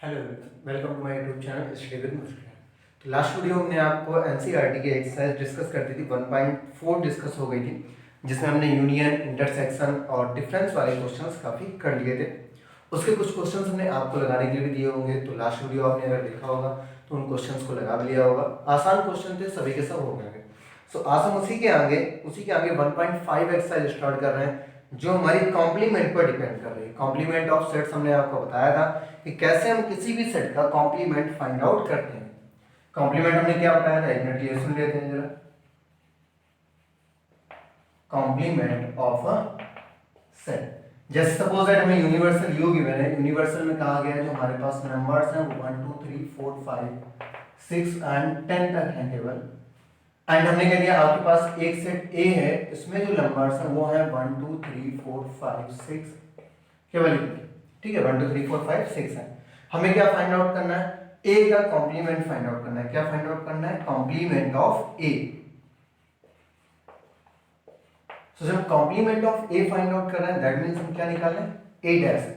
Hello welcome to my YouTube channel study with Muskan. तो last video में हमने आपको एनसीईआरटी की एक्सरसाइज डिस्कस कर दी थी। 1.4 डिस्कस हो गई थी, जिसमें हमने यूनियन, इंटरसेक्शन और डिफरेंस वाले क्वेश्चंस काफ़ी कर लिए थे। उसके कुछ क्वेश्चंस हमने आपको लगाने के लिए भी दिए होंगे, तो लास्ट वीडियो आपने अगर देखा होगा तो उन क्वेश्चंस को लगा भी लिया होगा। आसान क्वेश्चन थे, सभी के सब हो गए। सो आज हम उसी के आगे 1.5 एक्सरसाइज स्टार्ट कर रहे हैं, जो हमारी कॉम्प्लीमेंट पर डिपेंड कर रही है। कॉम्प्लीमेंट ऑफ सेट्स हमने आपको बताया था कि कैसे हम किसी भी सेट का कॉम्प्लीमेंट फाइंड आउट करते हैं। कॉम्प्लीमेंट हमने क्या बताया था, एक मिनट ये सुन लेते हैं जरा। कॉम्प्लीमेंट ऑफ अ सेट, जैसे सपोज दैट हमें यूनिवर्सल यू गिवन है। यूनिवर्सल में कहा गया है जो हमारे पास नंबर्स हैं वो 1 2 3 4 5 6 एंड 10 तक हैं केवल। एंड हमने कह दिया आपके पास एक सेट ए है, इसमें जो नंबर्स हैं वो है 1 2 3 4 5 6 केवल इतने। ठीक है, 1 2 3 4 5 6 है। हमें क्या फाइंड आउट करना है, ए का कॉम्प्लीमेंट फाइंड आउट करना है। क्या फाइंड आउट करना है, कॉम्प्लीमेंट ऑफ ए। तो जब complement of A find out कर रहे हैं, दैट मींस हम क्या निकाल रहे हैं, ए डैश।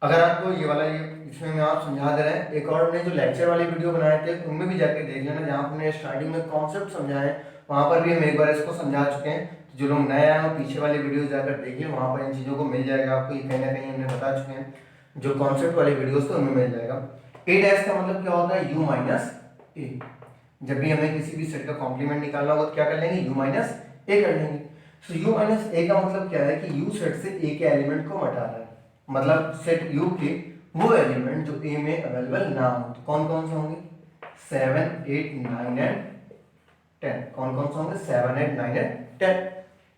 अगर आपको ये वाला ये इसमें मैं आप समझा दे रहे हैं, एक और हमने जो लेक्चर वाली वीडियो बनाए थे उनमें भी जाके देख लेना, जहां हमने स्टार्टिंग में कॉन्सेप्ट समझाए, वहां पर भी हम एक बार इसको समझा चुके हैं। तो जो लोग नए आए हैं पीछे वाली वीडियो जाकर देखिए, वहां पर इन चीजों को मिल जाएगा आपको। ये कहीं ना कहीं हमने बता चुके हैं, जो कॉन्सेप्ट वाली वीडियोस थे उनमें मिल जाएगा। ए डैश का मतलब क्या होता है, यू माइनस ए। जब भी हमें किसी भी सेट का कॉम्प्लीमेंट निकालना होगा तो क्या कर लेंगे, यू माइनस ए कर लेंगे। सो यू माइनस ए का मतलब क्या है कि यू सेट से ए के एलिमेंट को हटा रहा है, मतलब सेट यू के वो एलिमेंट जो ए में अवेलेबल ना हो। तो कौन कौन से होंगे, 7 8 9 एंड 10। कौन कौन से होंगे, 7 8 9 एंड 10।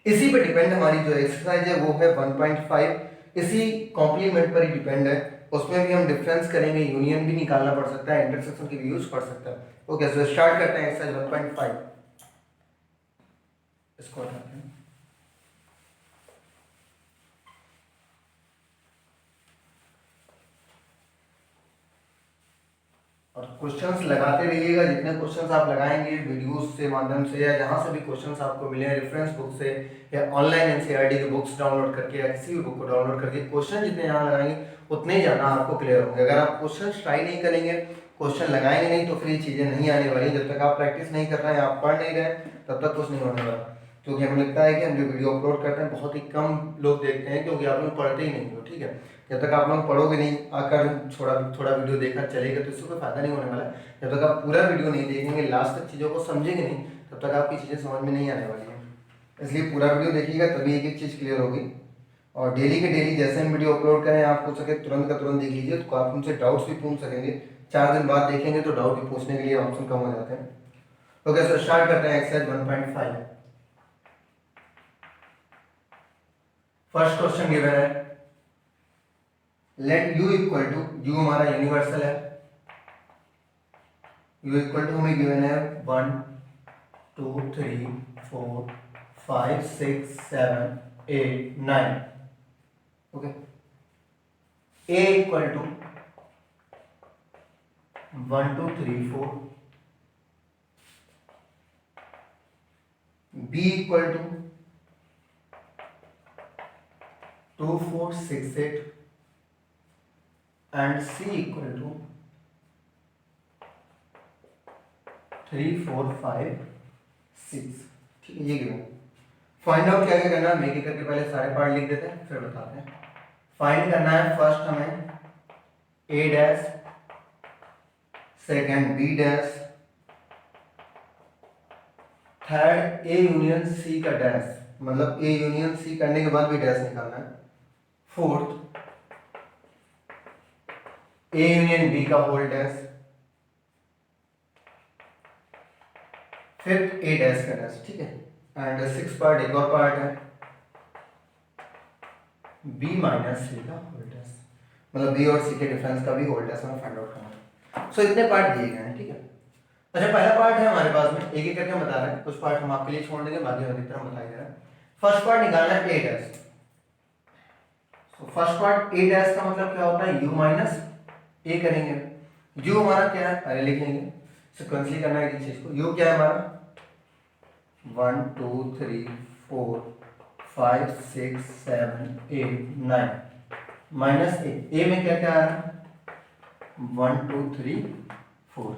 इसी पे डिपेंड हमारी जो एक्सरसाइज है वो है 1.5, इसी कॉम्प्लीमेंट पर ही डिपेंड है। उसमें भी हम डिफरेंस करेंगे, यूनियन भी निकालना पड़ सकता है, इंटरसेक्शन की भी यूज पड़ सकता है। ओके, सो स्टार्ट करते हैं एक्सरसाइज 1.5। इसको हटाते हैं। और क्वेश्चंस लगाते रहिएगा। जितने क्वेश्चंस आप लगाएंगे वीडियोस से माध्यम से, या जहां से भी क्वेश्चंस आपको मिले हैं रेफरेंस बुक से या ऑनलाइन एनसीईआरटी की बुक्स डाउनलोड करके या किसी भी बुक को डाउनलोड करके, क्वेश्चन जितने यहाँ लगाएंगे उतने ही ज़्यादा आपको क्लियर होंगे। अगर आप क्वेश्चन ट्राई नहीं करेंगे, क्वेश्चन लगाएंगे नहीं, तो फिर ये चीज़ें नहीं आने वाली। जब तक आप प्रैक्टिस नहीं कर रहे हैं, आप पढ़ नहीं रहे हैं, तब तक कुछ नहीं होने वाला। क्योंकि हमें लगता है कि हम जो वीडियो अपलोड करते हैं बहुत ही कम लोग देखते हैं, क्योंकि आप लोग पढ़ते ही नहीं हो। ठीक है, जब तक आप लोग पढ़ोगे नहीं, आकर थोड़ा थोड़ा वीडियो देखा चलेगा तो इससे कोई फायदा नहीं होने वाला। जब तक आप पूरा वीडियो नहीं देखेंगे, लास्ट तक चीज़ों को समझेंगे नहीं, तब तक आपकी चीज़ें समझ में नहीं आने वाली है। इसलिए पूरा वीडियो देखिएगा, तभी एक एक चीज़ क्लियर होगी। और डेली के डेली जैसे हम वीडियो अपलोड करें, आप हो सके तुरंत का तुरंत देख लीजिए, तो आप उनसे डाउट्स भी पूछ सकेंगे। 4 दिन बाद देखेंगे तो डाउट भी पूछने के लिए ऑप्शन कम हो जाते हैं। ओके, सो स्टार्ट करते हैं एक्सरसाइज 1.5। फर्स्ट क्वेश्चन गिवन है, let U equal to, U हमारा यूनिवर्सल है, यू इक्वल टू हमें गिवन है 1 2 3 4 5 6 7 8 9। Okay, a equal to 1 2 3 4, b equal to 2 4 6 8 and c equal to 3 4 5 6। ठीक है, ये गिवन। फाइंड आउट क्या क्या करना है, एक एक करके पहले सारे पार्ट लिख देते हैं फिर बताते हैं। फाइंड करना है फर्स्ट हमें a dash, second b dash, third a union c का डैश, मतलब a यूनियन c करने के बाद भी डैश निकालना है। फोर्थ a यूनियन b का whole dash, fifth a dash का डैश। ठीक है, एंड सिक्स पार्ट एक और पार्ट है b माइनस c का होल डैश, मतलब b और c के डिफरेंस का भी होल डैश हमें फाइंड आउट करना है। सो इतने पार्ट दिए गए हैं। ठीक है, अच्छा पहला पार्ट है हमारे पास में, एक एक करके हम बता रहे हैं, कुछ पार्ट हम आपके लिए छोड़ देंगे, बाकी अधिकतर हम बताई दे रहे हैं। फर्स्ट पार्ट निकालना है a dash. So first part a dash का मतलब क्या होता है, u माइनस a करेंगे। u हमारा क्या है, पहले लिख लेंगे, सिक्वेंसली करना है किसी चीज को। u क्या है हमारा 1 2 3 4 5 6 7 8 9 माइनस a में क्या क्या आ रहा है 1 2 3 4।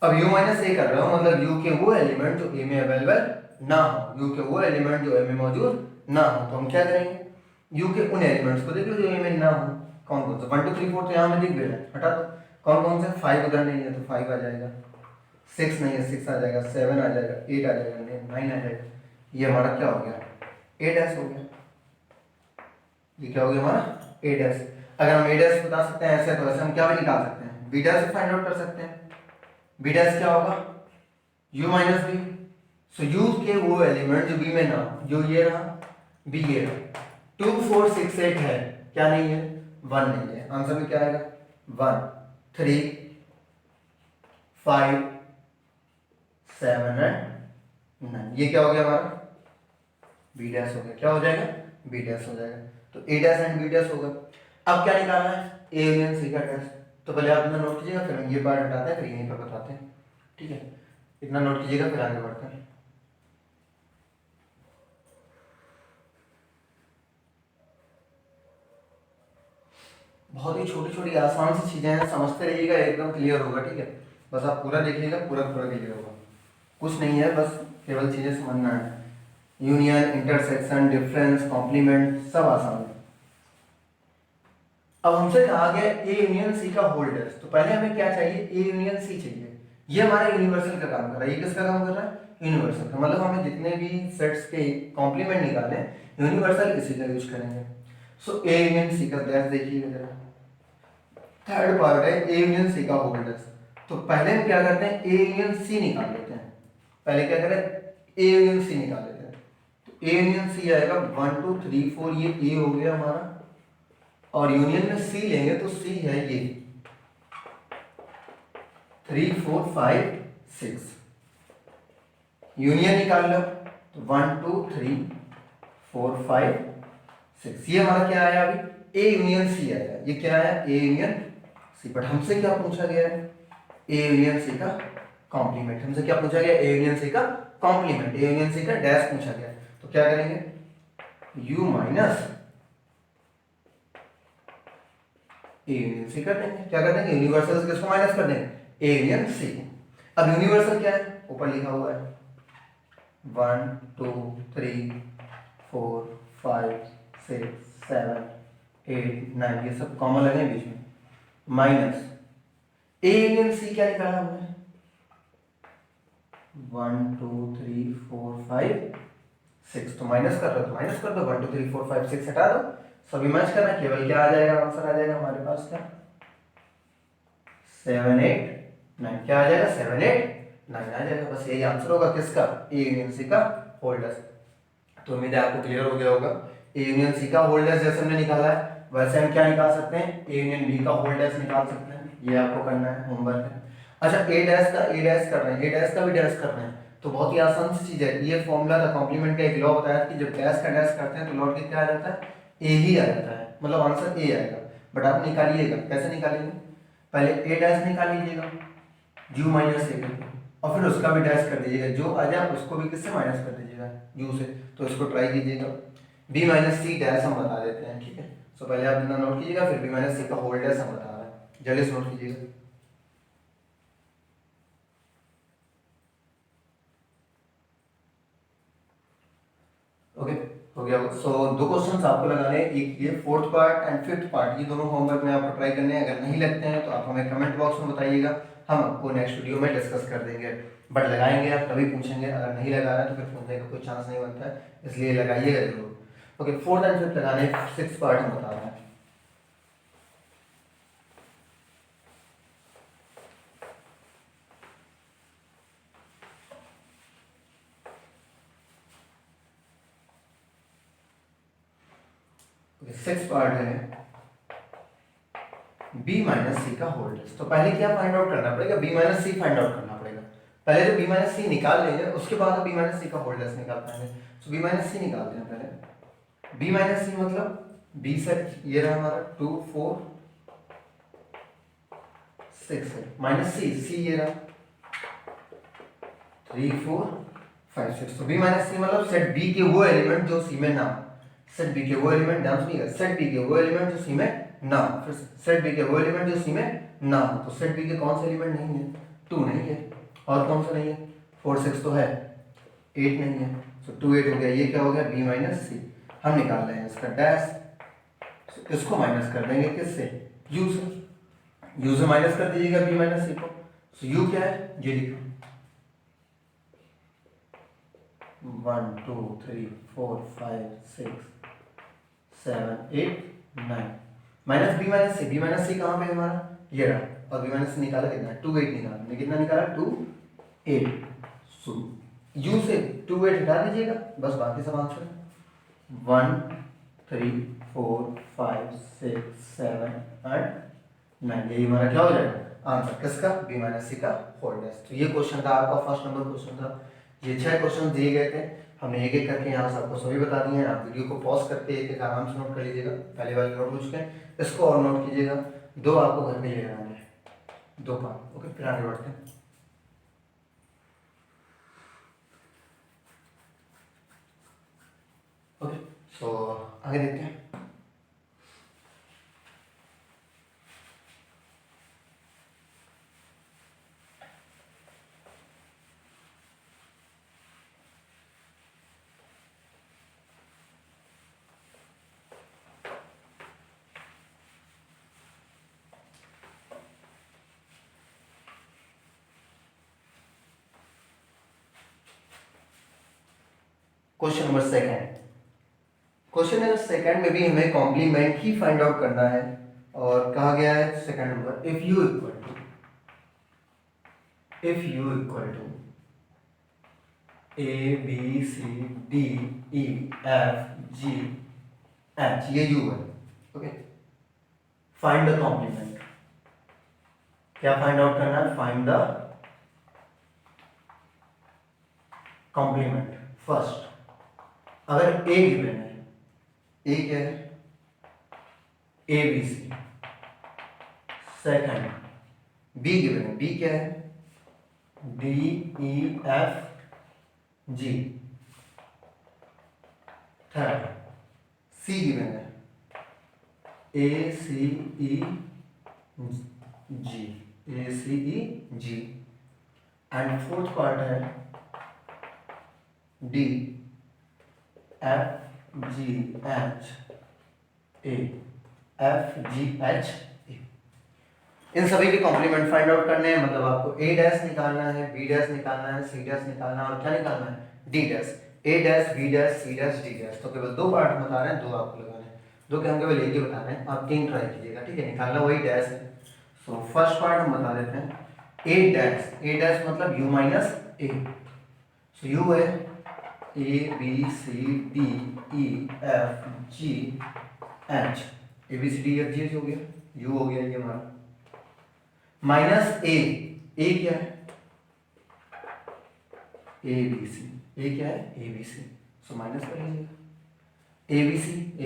अब u माइनस ए कर रहा हूँ, मतलब u के वो एलिमेंट जो ए में अवेलेबल ना हो, u के वो एलिमेंट जो ए में मौजूद ना हो, तो हम क्या करेंगे, u के उन एलिमेंट्स को देख लो जो ए में ना हो। कौन कौन सा, 1 2 3 4 तो यहाँ में दिख गया है, हटा दो। कौन कौन से, 5 उधर नहीं है तो 5 आ जाएगा, 6 नहीं है 6 आ जाएगा, 7 आ जाएगा, 8 आ जाएगा, 9 आ जाएगा। ये हमारा क्या हो गया, ए डैश हो गया। ये क्या हो गया हमारा, ए डैश। अगर हम ए डैश बता सकते हैं ऐसे, तो ऐसे हम क्या भी निकाल सकते हैं, बी डैश फाइंड आउट कर सकते हैं। बी डैश क्या होगा, u माइनस बी। सो u के वो एलिमेंट जो b में ना, जो ये रहा b ये रहा, 2 4 6 8 है, क्या नहीं है, 1 नहीं है। आंसर में क्या आएगा, 1 3 5 7 एंड 9। ये क्या हो गया हमारा, बी डैश हो गया। क्या हो जाएगा, बी डैश हो जाएगा। तो ए डैश एंड बी डैश होगा। अब क्या निकालना है, ए यूनियन सी का डैश। तो पहले आप इतना नोट कीजिएगा, फिर हम ये पार्ट हटाते हैं, फिर यहीं पर बताते हैं, ठीक है। इतना नोट कीजिएगा, फिर आगे बढ़ते हैं। बहुत ही छोटी छोटी आसान सी चीजें हैं, समझते रहिएगा, एकदम क्लियर होगा, ठीक है। बस आप पूरा देखिएगा, पूरा पूरा क्लियर होगा, कुछ नहीं है, बस केवल चीजें समझना है। यूनियन, इंटरसेक्शन, डिफरेंस, कॉम्प्लीमेंट, सब आसान है। अब हमसे कहा गया ए यूनियन सी का होल्डर्स, तो पहले हमें क्या चाहिए, ए यूनियन सी चाहिए। ये हमारा यूनिवर्सल का काम कर रहा है। ये किसका काम कर रहा है, यूनिवर्सल का। मतलब हमें जितने भी सेट्स के कॉम्प्लीमेंट निकाले, यूनिवर्सल इसी का यूज करेंगे। सो ए यूनियन सी का डैश देखिएगा जरा, थर्ड पार्ट है ए यूनियन सी का होल्डर्स। तो पहले हम क्या करते हैं, ए यूनियन सी निकाल लेते हैं। पहले क्या करें, ए यूनियन सी निकाल लेते हैं। तो ए यूनियन सी आएगा 1 2 3 4, ये ए हो गया हमारा, और यूनियन में सी लेंगे तो सी है ये 3 4 5 6। यूनियन निकाल लो, तो 1 2 3 4 5 6। ये हमारा क्या आया, अभी ए यूनियन सी आया। ये क्या आया, ए यूनियन सी। बट हमसे क्या पूछा गया है, ए यूनियन सी का कॉम्प्लीमेंट। हमसे क्या पूछा गया, ए यूनियन सी का कॉम्प्लीमेंट, ए यूनियन सी का डैश पूछा गया। तो क्या करेंगे, U minus A union C कर देंगे। क्या कर देंगे, यूनिवर्सल से किसको माइनस कर देंगे, ए यूनियन सी। अब यूनिवर्सल क्या है, ऊपर लिखा हुआ है 1 2 3 4 5 6 7 8 9, ये सब कॉमन लगे बीच में, माइनस ए यूनियन सी क्या निकाला हमने, 1 2 3 4 5 6। तो माइनस कर रहे हो तो माइनस कर दो, 1 2 3 4 5 6 हटा दो, सभी मैच करना, केवल क्या आ जाएगा, आंसर आ जाएगा हमारे पास क्या, 7 8 9। क्या आ जाएगा, 7 8 9 आ जाएगा। बस यही आंसर होगा किसका, ए यूनियन सी का होल्डर्स। तो उम्मीद है आपको क्लियर हो गया होगा। ए यूनियन सी का होल्डर्स जैसे हमने निकाला है, वैसे हम क्या निकाल सकते हैं, ए यूनियन बी का होल्डर्स निकाल सकते हैं। ये आपको करना है, होमवर्क है। अच्छा, ए डैश का ए डैश कर रहे हैं, ए डैश का भी डैश कर रहे हैं, तो बहुत ही आसान सी चीज है। ये फॉर्मूला था कॉम्प्लीमेंट का, एक लॉ बताया कि जब डैश का डैश करते हैं तो लॉट के क्या आ जाता है, ए ही आ जाता है, मतलब आंसर ए आएगा। बट आप निकालिएगा, कैसे निकालेंगे, पहले ए डैश निकाल लीजिएगा यू माइनस ए, और फिर उसका भी डैश कर दीजिएगा, जो आ जाए उसको भी किससे माइनस कर दीजिएगा, यू से। तो इसको ट्राई कीजिएगा, बी माइनस सी डैश हम बता देते हैं, ठीक है। सो पहले आप इतना नोट कीजिएगा, फिर बी माइनस सी का होल डैश हम बता रहे हैं, जल्दी से नोट कीजिएगा। ओके, हो गया। सो दो क्वेश्चंस आपको लगाने हैं, एक ये fourth part and fifth part, ये दोनों होमवर्क में आपको ट्राई करने हैं। अगर नहीं लगते हैं तो आप हमें कमेंट बॉक्स में बताइएगा, हम आपको नेक्स्ट वीडियो में डिस्कस कर देंगे। बट लगाएंगे आप तभी पूछेंगे, अगर नहीं लगा रहा है तो फिर पूछने का कोई चांस नहीं बनता है, इसलिए लगाइएगा जरूर। ओके, फोर्थ एंड फिफ्थ लगाने, सिक्स पार्ट हम बता रहे हैं। सिक्स पार्ट है b माइनस सी का होल्डर्स। तो पहले क्या फाइंड आउट करना पड़ेगा, b माइनस सी फाइंड आउट करना पड़ेगा। पहले तो b माइनस सी निकाल लेंगे, उसके बाद b माइनस सी का होल्डर्स निकाल पाएंगे। तो b माइनस सी निकालते हैं पहले। b माइनस सी मतलब b सेट, ये रहा हमारा 2 4 6 है, माइनस सी, सी ये रहा 3 4 5 6। तो b माइनस सी मतलब सेट b के वो एलिमेंट जो c में ना, सेट बी के वो एलिमेंट, ध्यान सुनिएगा, सेट बी के वो एलिमेंट जो सी में ना हो, फिर सेट बी के वो एलिमेंट जो सी में ना हो। तो सेट बी के कौन से एलिमेंट नहीं है? 2 नहीं है, और कौन सा नहीं है? 4 6 तो है, 8 नहीं है, तो 2 8 हो गया। ये क्या हो गया? बी माइनस सी। हम निकाल रहे हैं इसका डैश, इसको माइनस कर देंगे किससे? यू से। यू से माइनस कर दीजिएगा बी माइनस सी को। तो यू क्या है? ये लिखो 1 2 3 4 5 6 7 8 9 माइनस बी माइनस सी। बी माइनस सी कहाँ पे है हमारा? ये रहा। और बी माइनस सी निकाला कितना? 2 8 निकाला। हमने कितना निकाला? 2 8। सो यू से 2 8 हटा दीजिएगा, बस बाकी सब आंसर 1 3 4 5 6 7 8 9। यही हमारा क्या हो जाएगा? आंसर किसका? बी माइनस सी का होल डैश। तो ये क्वेश्चन था आपका, फर्स्ट नंबर क्वेश्चन था। ये 6 क्वेश्चन दिए गए थे, हमने एक एक करके यहाँ से आपको सभी बता दिए हैं। आप वीडियो को पॉज करके एक एक आराम से नोट कर लीजिएगा। पहले वाले नोट हो चुके हैं, इसको और नोट कीजिएगा। 2 आपको घर पे ले जाना है, 2 पार्ट। ओके, फिर आगे बढ़ते हैं। ओके, सो आगे देखते हैं। Question number second. Question number second में भी हमें कॉम्प्लीमेंट ही फाइंड आउट करना है, और कहा गया है second number, if U equal to A B C D E F G H, ये यू है। Okay, find the complement. क्या फाइंड आउट करना है? Find the complement. फर्स्ट, अगर ए गिवन है, ए क्या है? A B C. Second, B given है, बी क्या है? D E F G. Third, C given है, A C E G, A C E G. And fourth part है D F G H A, F G H A. इन सभी के complement find out करने हैं, मतलब आपको ए डैश निकालना है, बी डैश निकालना है, सी डैश निकालना है, और क्या निकालना है? D dash. A dash, B dash, C dash, D dash. तो केवल 2 पार्ट बता रहे हैं, 2 आपको लगाने हैं, 2 के हम केवल एक ही बता रहे हैं, आप 3 ट्राई कीजिएगा, ठीक है? निकालना वही डैश है। सो फर्स्ट पार्ट हम बता देते हैं, ए डैश। ए डैश मतलब U minus A. So U है A B C D E F G H. A B C D F G H हो गया, यू हो गया ये हमारा। माइनस ए, ए क्या है? ए बी सी। ए क्या है? A B C. So minus कर लीजिएगा। ए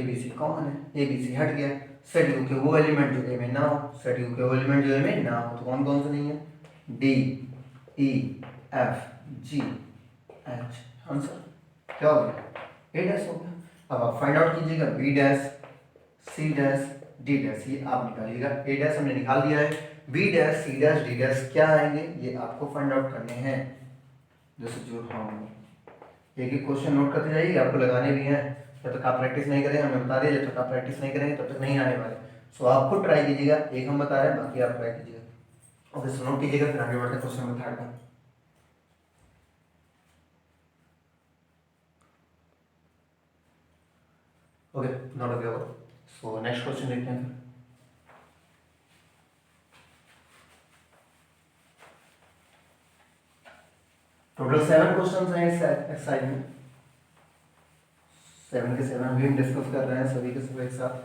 बी सी कॉमन है, ए बी सी हट गया। सेट यू के वो एलिमेंट जो ए में ना हो, सेट यू के वो एलिमेंट जो ए में ना हो, तो कौन कौन से नहीं है? D E F G H. Answer क्या हो गया? ए डैश हो गया। अब आप फाइंड आउट कीजिएगा B dash, C dash, D dash. ये आप निकालिएगा। ए डैश हमने निकाल दिया है, B dash, C dash, D dash क्या आएंगे ये आपको फाइंड आउट करने हैं। जैसे जो हम एक एक क्वेश्चन नोट करते जाइए, आपको लगाने भी हैं। जब तक आप प्रैक्टिस नहीं करें, हमें बता दें, जब तक आप प्रैक्टिस नहीं करेंगे तब तक नहीं आने वाले। सो आप खुद ट्राई कीजिएगा, एक हम बता रहे हैं, बाकी आप ट्राई कीजिएगा। ओके, सो नोट कीजिएगा, फिर आगे बढ़ते हैं क्वेश्चन नंबर 3 का। ओके, नोट हो गया होगा। सो नेक्स्ट क्वेश्चन देखते हैं। टोटल 7 क्वेश्चन हैं इस एक्सरसाइज में। 7 के 7 अभी हम डिस्कस कर रहे हैं सभी के सब एक साथ।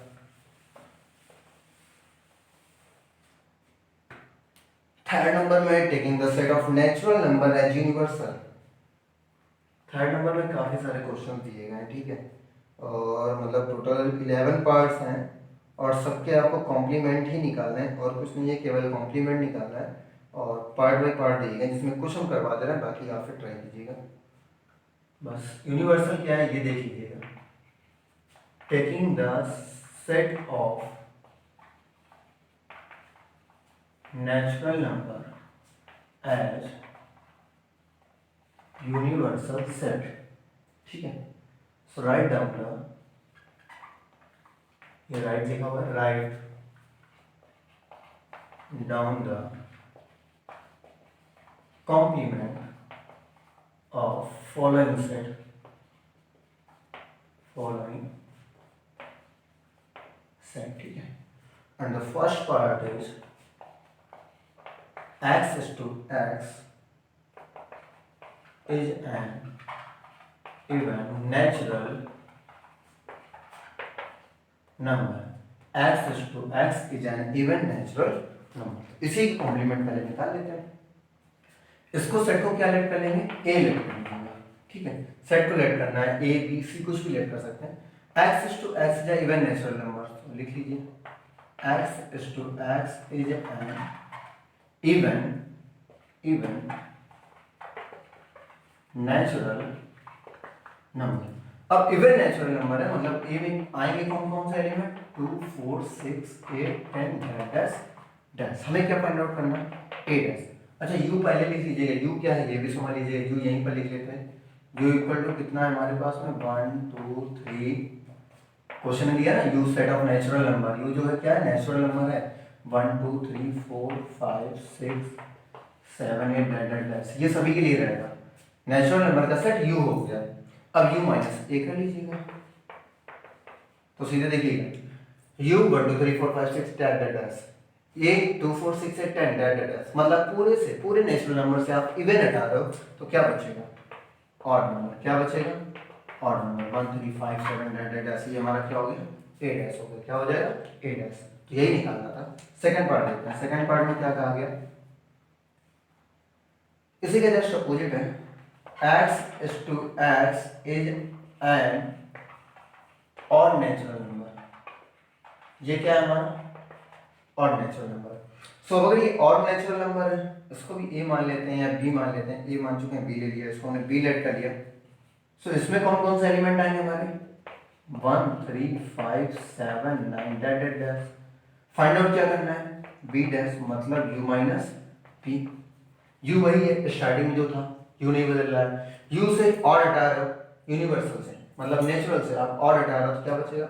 थर्ड नंबर में taking the set of natural number as universal. Third number में काफ़ी सारे क्वेश्चन दिए गए हैं, ठीक है? और मतलब टोटल 11 पार्ट्स हैं, और सबके आपको कॉम्प्लीमेंट ही निकालना है, और कुछ नहीं है, केवल कॉम्प्लीमेंट निकालना है। और पार्ट बाय पार्ट दिए गए, जिसमें कुछ हम करवा दे रहे हैं, बाकी आप फिर ट्राई कीजिएगा। बस यूनिवर्सल क्या है ये देख लीजिएगा। taking the set of natural number as universal set. ठीक है, सो राइट डाउन द, ये राइट लिखा हुआ है, write down the complement of following set, ठीक है, and the first part is x is to x is an even natural number. x is to x is an even natural number. इसी की complement पहले निकाल लेते हैं। इसको set को क्या लेट कर लेंगे, ए लेट कर लेंगे, ठीक है, सेट को लेट करना है, ए बी सी कुछ भी लेट कर सकते हैं। x is to x is an even natural number, तो लिख लीजिए x is to x is an even natural number। अब इवन नेचुरल नंबर है, मतलब ए में आएंगे कौन कौन से एलिमेंट, 2 4 6 8 10 डैश डैश। हमें क्या फाइंड आउट करना है, ए डैश। अच्छा u पहले लिख लीजिएगा, u क्या है ये भी समझ लीजिएगा, u यहीं पर लिख लेते हैं। u इक्वल टू कितना है हमारे पास में, 1 2 3, क्वेश्चन में दिया ना u set of natural number, u जो है क्या है, नेचुरल नंबर है, 1 2 3 4 5 6 7 8 डैश डैश, ये सभी के लिए रहेगा। नेचुरल नंबर का सेट u हो गया। अब u माइनस ए कर लीजिएगा, तो सीधे देखिएगा u 1 2 3 4 5 6 डैश डैश, ये 2 4 6 8 10 डैश डैश, मतलब पूरे से पूरे नेचुरल नंबर से आप इवन हटा रहे हो तो क्या बचेगा, ऑड नंबर। क्या बचेगा, ऑड नंबर। 1 3 5 7 डैश डैश, ये हमारा क्या हो गया, ए डैश हो गया। क्या हो जाएगा, ए डैश। तो यही निकालना था। सेकंड पार्ट देखते हैं। सेकंड पार्ट में क्या कहा गया, इसी के जस्ट अपोजिट है, x is to x is an odd natural number। ये क्या है हमारा, ऑड नेचुरल नंबर। सो अगर ये ऑड नेचुरल नंबर है, इसको भी ए मान लेते हैं या बी मान लेते हैं। ए मान चुके हैं, बी ले लिया, इसको हमने बी लेट कर लिया। सो इसमें कौन कौन से एलिमेंट आएंगे हमारे, 1 3 5 7 9 डैश डैश। फाइंड आउट क्या करना है, बी डैश, मतलब u माइनस पी। u वही है स्टार्टिंग में जो था, u नहीं बदल रहा है। u से और हटा रहे हो, यूनिवर्सल से मतलब नेचुरल से आप और हटा रहे हो तो क्या बचेगा,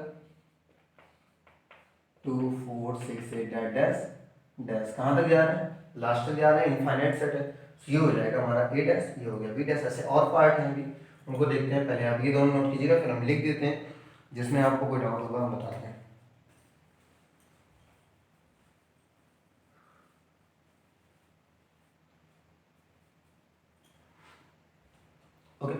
2 4 6 8 डैश डैश डैश। कहाँ तक जा रहे हैं, लास्ट तक जा रहे हैं, इनफाइनाइट सेट है। ये हो जाएगा हमारा ए डैश, ये हो गया बी डैश। ऐसे और पार्ट हैं अभी, उनको देखते हैं। पहले आप ये दोनों नोट कीजिएगा, फिर हम लिख देते हैं, जिसमें आपको कोई डाउट होगा हम बताते हैं। ओके,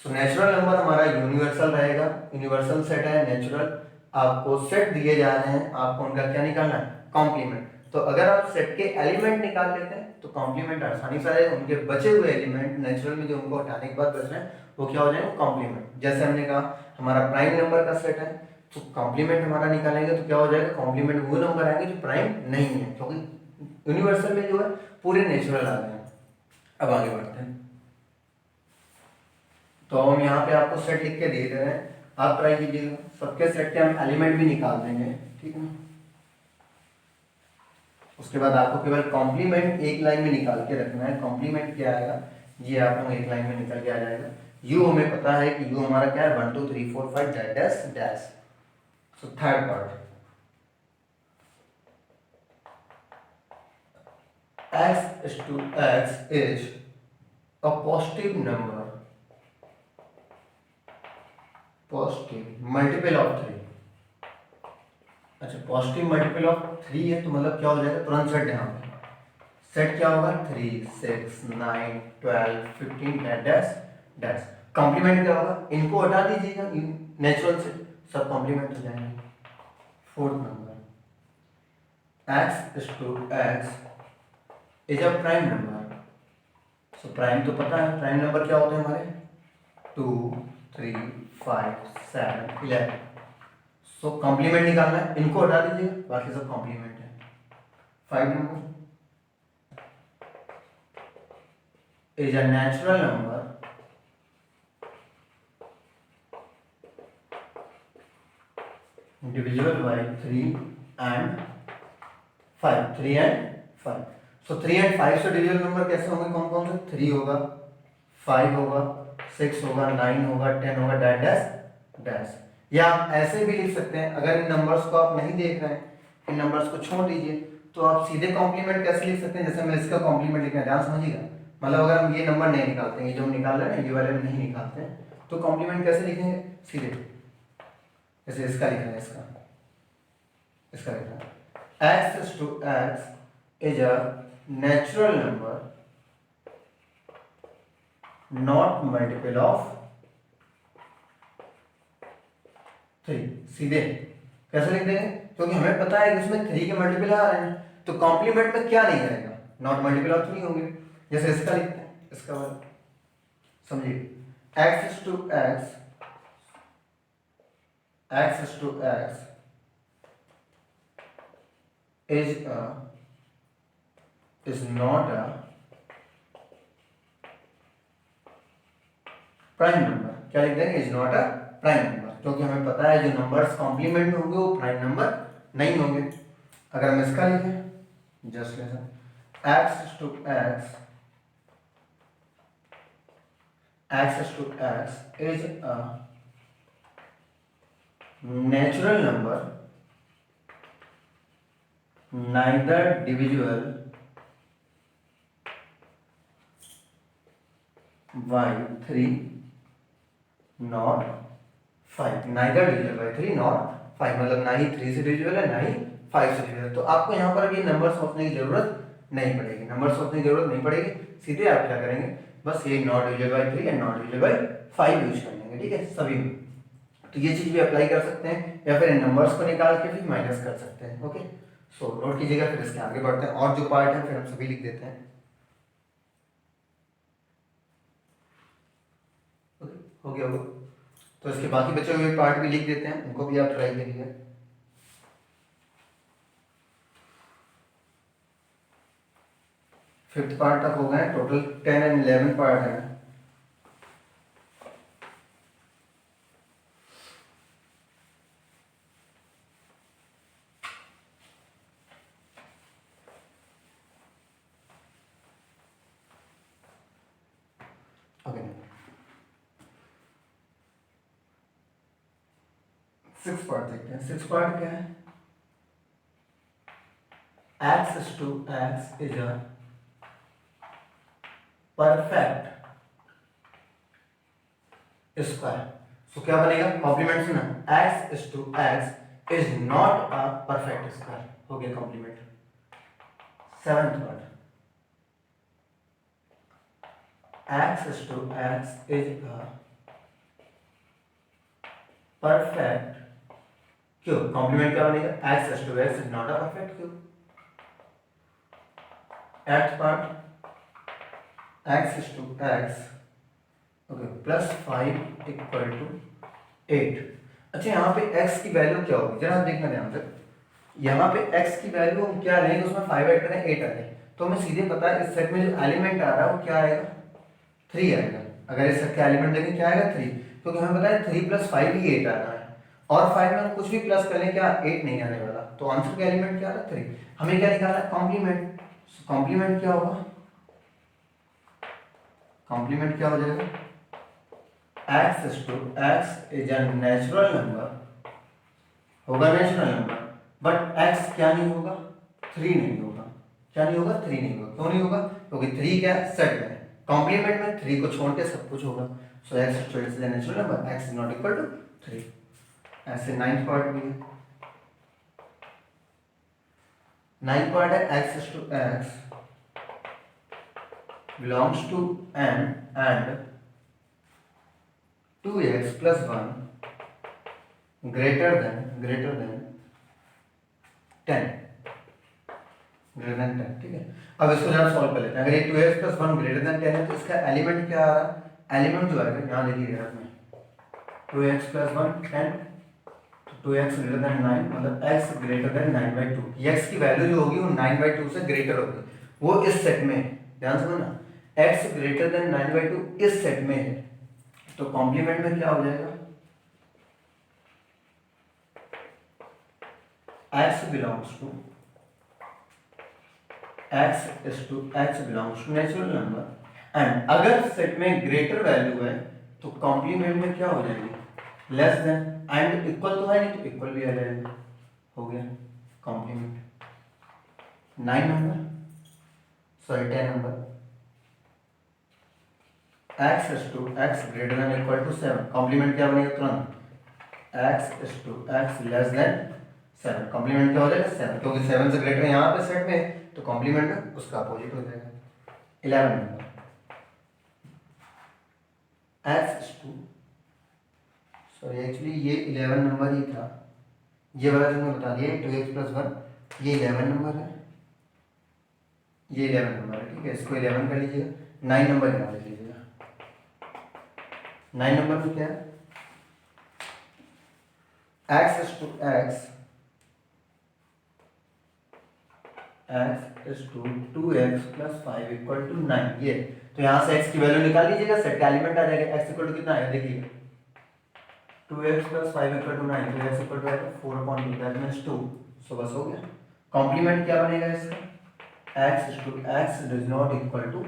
सो नेचुरल नंबर हमारा यूनिवर्सल रहेगा, यूनिवर्सल सेट है नेचुरल। आपको सेट दिए जा रहे हैं, आपको उनका क्या निकालना है, कॉम्प्लीमेंट। तो अगर आप सेट के एलिमेंट निकाल लेते हैं तो कॉम्प्लीमेंट आसानी से आएगा। उनके बचे हुए एलिमेंट नेचुरल में जो उनको हटाने के बाद बच रहे हैं वो क्या हो जाएंगे, कॉम्प्लीमेंट। जैसे हमने कहा हमारा प्राइम नंबर का सेट है, तो कॉम्प्लीमेंट हमारा निकालेंगे तो क्या हो जाएगा, कॉम्प्लीमेंट वो नंबर आएंगे जो प्राइम नहीं है, क्योंकि यूनिवर्सल में जो है पूरे नेचुरल आ गए हैं। अब आगे बढ़ते हैं। तो हम यहाँ पे आपको सेट लिख के दे रहे हैं, आप ट्राई कीजिएगा। सबके सेट के हम एलिमेंट भी निकाल देंगे, ठीक है। उसके बाद आपको केवल कॉम्प्लीमेंट एक लाइन में निकाल के रखना है। कॉम्प्लीमेंट क्या आएगा, ये आपको एक लाइन में निकल के आ जाएगा। u हमें पता है कि u हमारा क्या है, 1 2 3 4 5 dash dash. So third part, x is to x is a positive number, positive multiple of 3। अच्छा, पॉजिटिव मल्टीपल ऑफ 3 है तो मतलब क्या हो जाएगा, तुरंत सेट यहाँ पे सेट क्या होगा, 3 6 9 12 15 डैश डैश। कॉम्प्लीमेंट क्या होगा, इनको हटा दीजिएगा नेचुरल से, सब कॉम्प्लीमेंट हो जाएंगे। Fourth number, x is to x is a prime number. So prime तो पता है, प्राइम नंबर क्या होते हैं हमारे, 2 3 5 7 11। सो कॉम्प्लीमेंट निकालना है, इनको हटा दीजिए, बाकी सब कॉम्प्लीमेंट है। 5 number is a natural number divisible by 3 and 5, 3 and 5। So 3 and 5 से डिविजिबल नंबर कैसे होंगे, कौन कौन से, 3 होगा, 5 होगा, 6 होगा, 9 होगा, 10 होगा, डैश डैश डैश। या आप ऐसे भी लिख सकते हैं, अगर इन नंबर्स को आप नहीं देख रहे हैं, इन नंबर्स को छोड़ दीजिए, तो आप सीधे कॉम्प्लीमेंट कैसे लिख सकते हैं, जैसे मैं इसका कॉम्प्लीमेंट लिखना, ध्यान समझिएगा। मतलब अगर हम ये नंबर नहीं निकालते हैं, ये जो हम निकाल रहे हैं ना, ये वाले नहीं निकालते हैं, तो कॉम्प्लीमेंट कैसे लिखेंगे, सीधे जैसे इसका लिखना है, इसका लिखना है, x to x is a natural number not multiple of 3। सीधे कैसे लिख देंगे, क्योंकि हमें पता है कि इसमें 3 के मल्टीपल आ रहे हैं, तो कॉम्प्लीमेंट में क्या नहीं करेगा, नॉट मल्टीपल ऑफ 3 होंगे। जैसे इसका लिखते हैं, इसका वाला समझिए, x to x is not a prime number. क्या लिख देंगे, is not a prime number, क्योंकि हमें पता है जो नंबर्स कॉम्प्लीमेंट में होंगे वो प्राइम नंबर नहीं होंगे। अगर हम इसका लिखें, just listen, x to x is a natural number neither divisible by 3 nor 5। neither divisible by 3 nor 5, मतलब ना ही 3 से डिविजिबल है, ना ही 5 से डिविजिबल। तो आपको यहाँ पर अभी नंबर सोचने की जरूरत नहीं पड़ेगी, नंबर सोचने की जरूरत नहीं पड़ेगी, सीधे आप क्या करेंगे, बस ये not divisible by 3 and not divisible by 5 use कर लेंगे, ठीक है सभी में। तो ये चीज भी अप्लाई कर सकते हैं, या फिर इन नंबर्स को निकाल के भी माइनस कर सकते हैं। ओके, सो नोट कीजिएगा, फिर इसके आगे बढ़ते हैं, और जो पार्ट है फिर हम सभी लिख देते हैं। ओके, हो गया होगा, तो इसके बाकी बचे हुए पार्ट भी लिख देते हैं, उनको भी आप ट्राई करिए। फिफ्थ पार्ट तक हो गए, टोटल 10 एंड 11 पार्ट है। ओके, 6 पार्ट देखते हैं। 6 पार्ट क्या है, x to x is a perfect square. So क्या बनेगा, कॉम्प्लीमेंट से ना, x to x is not a perfect square, हो गया complement. 7th part, x to x is a perfect cube. Complement क्या बनेगा, x to x is not a perfect cube. 8th part, x to x okay plus 5 equal to 8। अच्छा, यहाँ पे x की value क्या होगी, जरा देखना ध्यान से। यहाँ पे x की वैल्यू हम क्या लेंगे, उसमें 5 ऐड करें, 8 आ जाए, तो हमें सीधे पता है इस सेट में जो एलिमेंट आ रहा है वो क्या आएगा, 3 आएगा। अगर इस सेट का एलिमेंट देखें क्या आएगा, 3, क्योंकि हमें पता है 3 + 5 ही 8 आना है, और 5 में हम कुछ भी प्लस कर लें, क्या 8 नहीं आने वाला, तो आंसर का एलिमेंट क्या आ रहा है, 3। हमें क्या निकालना है, कॉम्प्लीमेंट। कॉम्प्लीमेंट क्या होगा, कॉम्प्लीमेंट क्या हो जाएगा, x to x is a natural number, होगा नेचुरल नंबर, बट x क्या नहीं होगा, 3 नहीं होगा। क्या नहीं होगा, 3 नहीं होगा। क्यों नहीं होगा, क्योंकि 3 क्या है, सेट में, कॉम्प्लीमेंट में 3 को छोड़ के सब कुछ होगा। So x to x is a natural number, x is not equal to 3। ऐसे 9th पार्ट भी है। 9th पार्ट है x to x belongs to n and 2x plus 1 greater than 10 greater than 10, ठीक है। अब इसको जरा सॉल्व कर लेते हैं। अगर ये 2x plus 1 greater than 10 है, तो इसका एलिमेंट क्या आ रहा है, एलिमेंट जो आएगा यहाँ लिखिए ग्राफ में, 2x plus 1 10, 2x greater than 9, मतलब x greater than 9/2। x की वैल्यू जो होगी वो 9/2 से ग्रेटर होगी, वो इस सेट में, ध्यान से ना, x greater than 9/2 इस सेट में है, तो कॉम्प्लीमेंट में क्या हो जाएगा, x belongs to x belongs to natural number and अगर सेट में ग्रेटर वैल्यू है तो कॉम्प्लीमेंट में क्या हो जाएगी, लेस देन, एंड इक्वल तो है नहीं तो इक्वल भी आ जाएगा, हो गया complement. 9 number, sorry 10 number, x greater than equal to 7, complement क्या बनेगा तुरंत, x लेस देन 7, कॉम्प्लीमेंट क्या हो जाएगा 7, क्योंकि 7 से ग्रेटर यहाँ पे सेट में तो कॉम्प्लीमेंट उसका अपोजिट हो जाएगा। 11 नंबर, सॉरी एक्चुअली ये 11 नंबर ही था, ये वाला जो मैं बता दिया 2x+1, ये 11 नंबर है, ये 11 नंबर है, ठीक है, इसको 11 कर लीजिएगा। 9 नंबर यहाँ लिख लीजिएगा। 9 नंबर में क्या है, x 2x+5 इक्वल टू 9, ये तो यहाँ से x की वैल्यू निकाल लीजिएगा, सेट का एलिमेंट आ जाएगा, x इक्वल टू कितना आएगा देखिए, 2x+5 इक्वल टू 9, तो x इक्वल टू आएगा 4/2, दैट मींस 2, सो बस हो गया। कॉम्प्लीमेंट क्या बनेगा इसका, x does not equal to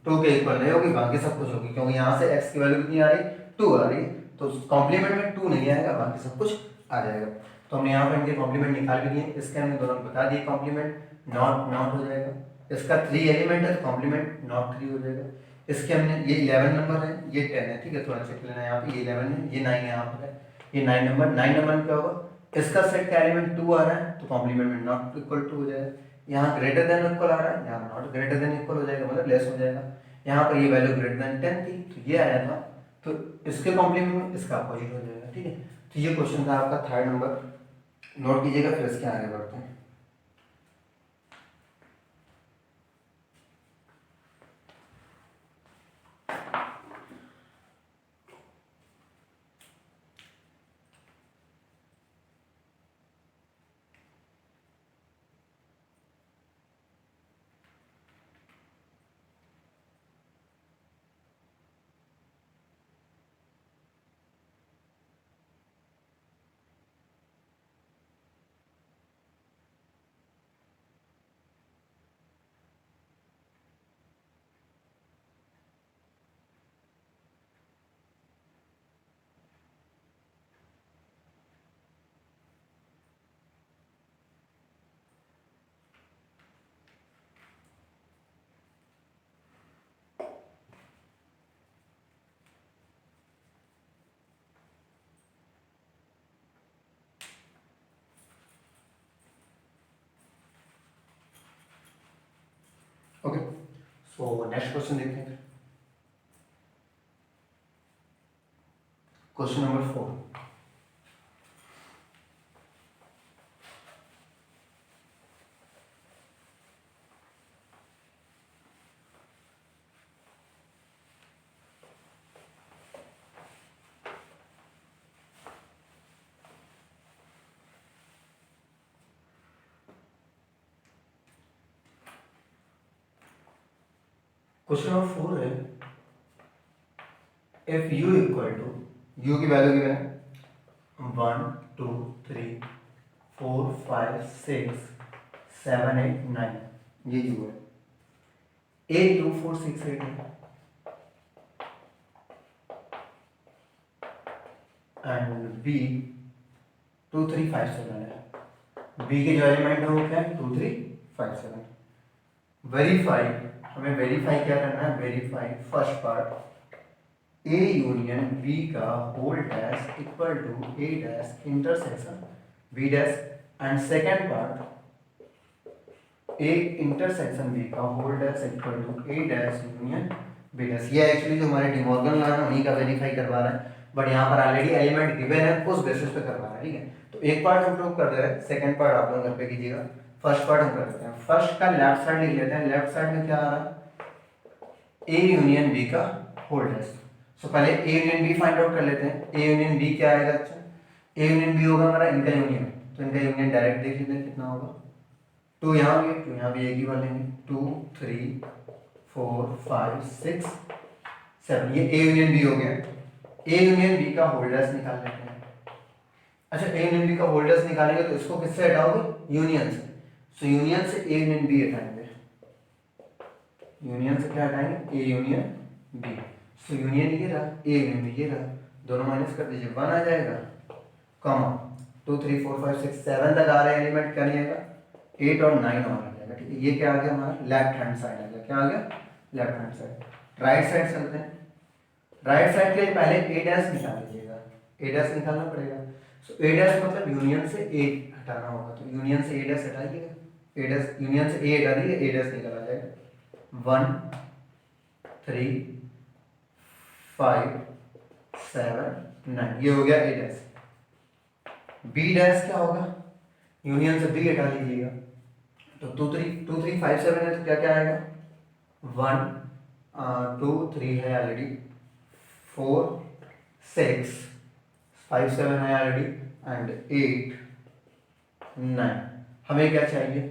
2 के इक्वल नहीं होगी, बाकी सब कुछ होगी, क्योंकि यहाँ से x की वैल्यू कितनी आ रही, 2 आ रही, तो कॉम्प्लीमेंट में 2 नहीं आएगा, बाकी सब कुछ आ जाएगा। तो हमने यहाँ पर इनके कॉम्प्लीमेंट निकाल भी दिए, इसके हमने दोनों बता दिए, कॉम्प्लीमेंट नॉट हो जाएगा, इसका 3 एलिमेंट है तो कॉम्प्लीमेंट नॉट 3 हो जाएगा। इसके हमने ये 11 नंबर है, ये 10 है, ठीक है, थोड़ा चेक लेना है यहाँ पे, ये 11 है, ये 9 यहाँ पर है, ये 9 नंबर, 9 नंबर में क्या होगा, इसका सेट का एलिमेंट 2 आ रहा है तो कॉम्प्लीमेंट में नॉट इक्वल टू हो जाएगा, यहाँ ग्रेटर देन इक्वल आ रहा है, यहाँ नॉट ग्रेटर देन इक्वल हो जाएगा, मतलब लेस हो जाएगा। यहाँ पर ये वैल्यू ग्रेटर देन 10 थी तो ये आया था, तो इसके कॉम्प्लीमेंट में इसका अपोजिट हो जाएगा, ठीक है। तो ये क्वेश्चन था आपका 3rd नंबर, नोट कीजिएगा, फिर इसके आगे बढ़ते हैं। ओके, सो नेक्स्ट क्वेश्चन देखते हैं। क्वेश्चन नंबर 4, क्वेश्चन नंबर 4 है, if u equal to, u की वैल्यू गिवन है 1 2 3 4 5 6 7 8 9, ये u है, a 2 4 6 8 है, एंड b 2 3 5 7 है, b के जो एलिमेंट है वो क्या है 2 3 5 7। वेरीफाई, हमें वेरीफाई क्या करना है, verify first part A union B का whole dash equal to A dash intersection B dash, and second part A intersection B का whole dash equal to A dash union B dash. ये actually जो हमारे De Morgan law है उन्हीं का verify करवा रहा है, बट यहाँ पर ऑलरेडी एलिमेंट गिवन है, उस बेसिस पे करवा रहा है, ठीक है। तो एक पार्ट हम प्रूव कर दे रहे हैं, सेकेंड पार्ट आप लोग घर पे कीजिएगा, फर्स्ट पार्ट हम कर देते हैं। फर्स्ट का लेफ्ट साइड लिख लेते हैं, लेफ्ट साइड में क्या आ रहा है, A यूनियन B का होल डैश। सो पहले A union B find out कर लेते हैं। A यूनियन B क्या आएगा, अच्छा A यूनियन B होगा हमारा इनका यूनियन, तो इनका यूनियन डायरेक्ट देख लेते हैं कितना होगा, 2 यहाँ भी, 2 यहाँ भी एक ही वाले हैं, 2 3 4 5 6 7, ये A यूनियन B हो गया। A यूनियन B का होल डैश निकाल लेते हैं। अच्छा ए यूनियन बी का होल्डर्स निकालेंगे तो इसको किससे हटाओगे, यूनियन से। सो यूनियन से ए यूनियन बी हटाएंगे, यूनियन से क्या हटाएंगे, A union B. So union ये रहा, ए यूनियन बी ये रहा, दोनों माइनस कर दीजिए, 1 आ जाएगा, कॉमा 2 3 4 5 6 7 तक आ रहे हैं एलिमेंट, क्या नहीं आएगा, 8 और 9 और आ जाएगा। ठीक है, ये क्या आ गया हमारा, लेफ्ट हैंड साइड आ गया, क्या आ गया, left hand side. Right side चलते हैं, राइट साइड के लिए पहले ए डैश निकाल लीजिएगा, ए डैश निकालना पड़ेगा। सो ए डैश मतलब यूनियन से ए हटाना होगा, तो यूनियन से ए डैश हटाइएगा, ए डैश यूनियन से ए हटा दीजिए, ए डैश निकल आ जाएगा, 1 3 5 7 9, ये हो गया ए डैश। बी डैश क्या होगा, यूनियन से बी हटा लीजिएगा, तो 2 3 5 7 है तो क्या क्या आएगा, 1 2 3 है ऑलरेडी, 4 6 5 7 है ऑलरेडी, एंड 8 9। हमें क्या चाहिए,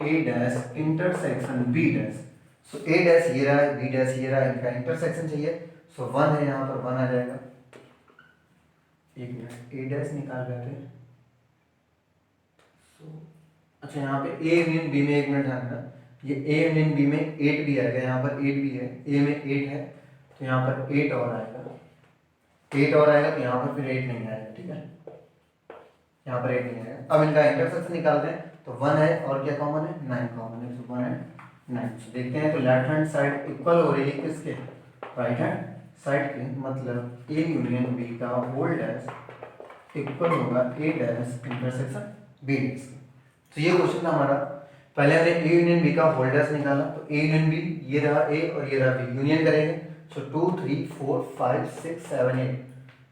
ए डैश इंटरसेक्शन बी डैश। सो ए डैश ये रहा है, बी डैश ये रहा है, इनका इंटरसेक्शन चाहिए। सो 1 है, यहाँ पर 1 आ जाएगा, एक मिनट, ए डैश निकाल लेते हैं। अच्छा यहाँ पे ए यूनियन बी में, एक मिनट ध्यान रखना, ये ए यूनियन बी में 8 भी आएगा, यहाँ पर 8 भी है, ए में 8 है तो यहाँ पर 8 और आएगा, 8 और आएगा तो यहाँ पर फिर 8 नहीं आएगा। ठीक है, यहाँ पर 8 नहीं आएगा। अब इनका इंटरसेक्शन निकालते हैं, तो 1 है और क्या कॉमन है, 9 कॉमन है, तो 1 है 9। देखते हैं, तो लेफ्ट हैंड साइड इक्वल हो रही है किसके, राइट हैंड साइड के, मतलब ए यूनियन बी का होल डैश इक्वल होगा ए डैश इंटरसेक्शन बी डैश। तो ये क्वेश्चन था हमारा। पहले हमने ए यूनियन बी का होल डैश निकाला, तो ए यूनियन बी ये रहा ए और ये रहा बी, यूनियन करेंगे। सो 2 3 4 5 6 7 8,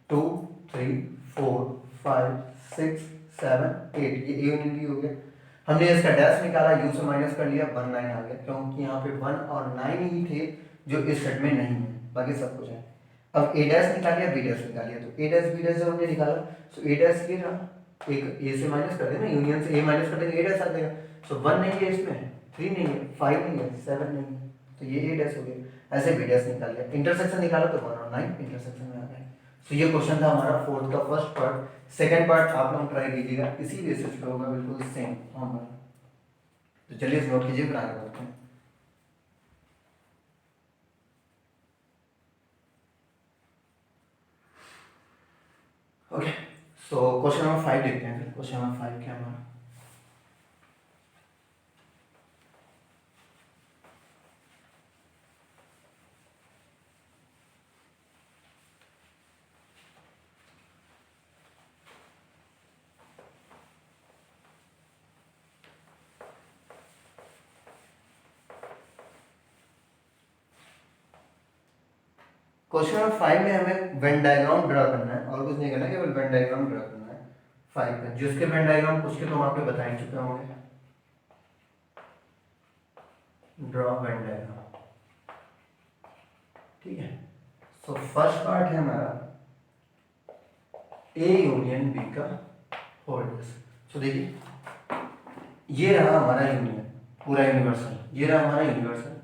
2 3 4 5 6 7 8, ये ए यूनियन बी हो गया। हमने इसका डैश निकाला, यू से माइनस कर लिया, 1 9 आ गया, क्योंकि यहाँ पे 1 और 9 ही थे जो इस सेट में नहीं है, बाकी सब कुछ है। अब ए डैश निकाल लिया, बी डैश निकाल लिया, तो ए डैश बी डैश जब हमने निकाला, सो ए डैश ये रहा, एक ए से माइनस कर देना, यूनियन से ए माइनस कर देंगे, ए डैश आ जाएगा। सो 1 नहीं है इसमें, 3 नहीं है, 5 नहीं है, 7 नहीं है, तो ये ए डैश हो गया। ऐसे बी डैश निकाल लिया, इंटरसेक्शन निकाला तो 1 और 9 इंटरसेक्शन में आ गए। सो ये क्वेश्चन था हमारा फोर्थ का फर्स्ट पार्ट। सेकंड पार्ट आप लोग ट्राई कीजिएगा, इसी बेसिस पे होगा, बिल्कुल सेम होगा। तो चलिए इस नोट कीजिए, फिर आगे बढ़ते हैं। ओके, सो क्वेश्चन नंबर 5 देखते हैं। फिर क्वेश्चन नंबर 5 क्या हमारा, क्वेश्चन नंबर 5 में हमें वेन डायग्राम ड्रा करना है, और कुछ नहीं करना, केवल वेन डायग्राम ड्रा करना है 5 का। जिसके वेन डायग्राम पूछ के तो हम आपको बता ही चुके होंगे। ड्रॉ वेन डायग्राम, ठीक है। सो फर्स्ट पार्ट है हमारा ए यूनियन बी का होल्डर्स। सो देखिए, ये रहा हमारा यूनियन, पूरा यूनिवर्सल, ये रहा हमारा यूनिवर्सल,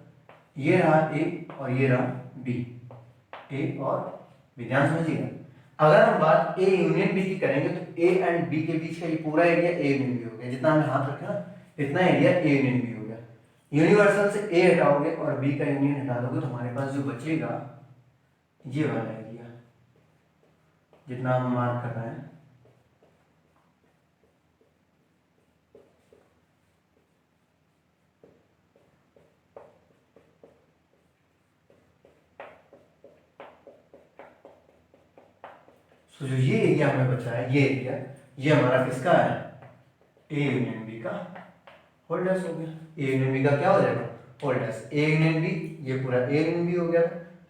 ये रहा ए और ये रहा बी, ए और बी। ध्यान समझिएगा, अगर हम बात ए यूनियन बी की करेंगे तो ए एंड बी के बीच का ये पूरा एरिया ए यूनियन बी हो गया, जितना हमने हाथ रखा ना इतना एरिया ए यूनियन बी हो गया। यूनिवर्सल से ए हटाओगे और बी का यूनियन हटा दोगे तो हमारे पास जो बचेगा ये वाला एरिया, जितना हम मार्क कर रहे हैं। तो जो ये एरिया हमें बचा है, ये एरिया, ये हमारा किसका है, ए यूनियन बी का होल्डर्स हो गया। ए यूनियन बी का क्या हो जाएगा, होल्डर्स। ए यूनियन बी, ये पूरा ए यूनियन बी हो गया,